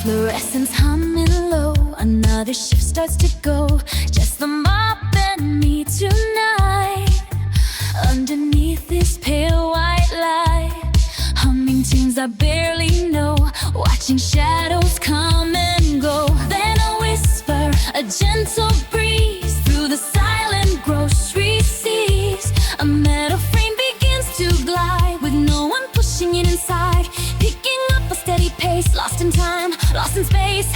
Fluorescence humming low, another shift starts to go. Just the mop and me tonight. Underneath this pale white light, humming tunes I barely know, watching shadows come and go. Then a whisper, a gentle breeze through the silent grocery seas. A metal frame begins to glide with no one pushing it inside, picking up a steady pace, lost in time, lost in space.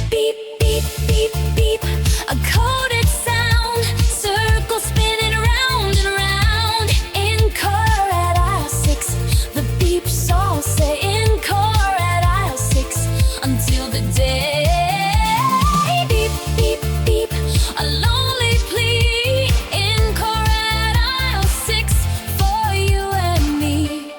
Beep, beep, beep, beep, a coded sound, circle spinning round and round. Encore at aisle 6, the beeps all say encore at aisle 6 until the day. Beep, beep, beep, a lonely plea. Encore at aisle 6 for you and me.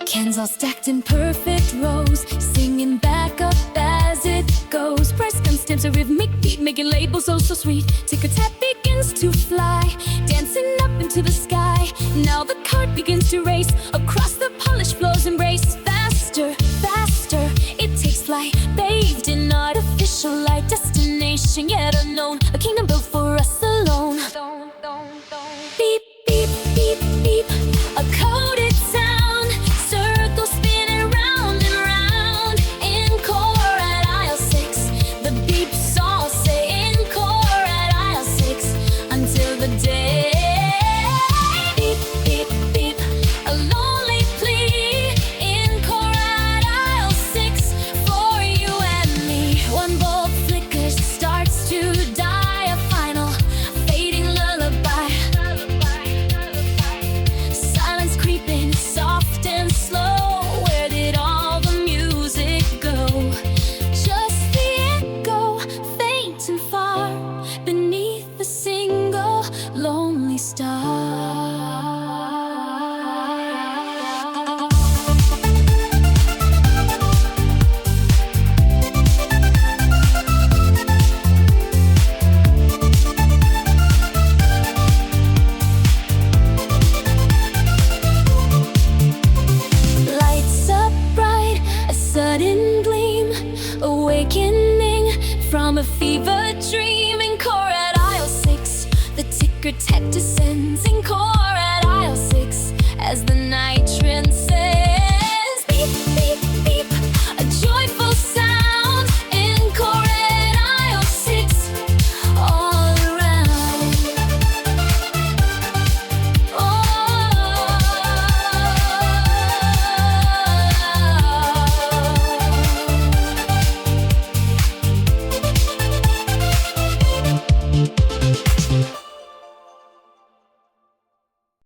Cans all stacked in perfect rows, singing back up as it goes. Press gun stamps a rhythmic beat, making labels oh so sweet. Ticker tap begins to fly, dancing up into the sky. Now the cart begins to race across the polished floors, embrace. Faster, faster, it takes flight, bathed in artificial light. Destination yet unknown, a kingdom built for us alone. Beep, beep, beep, beep, a coded sound, circle spinning round and round. Encore at aisle 6, the beeps all say encore at aisle 6 until the day. Beep, beep, beep, a lonely plea. Encore at aisle 6 for you and me. One bulb flickers, starts to die, a final fading lullaby. Silence creeping, soft and slow. Where did all the music go? Just the echo, faint and far, beneath the single lonely star. Lights up bright, a sudden gleam, awakening from a fever dream. Encore at aisle 6, the ticker tack descends. Encore at aisle 6 as the night transcends.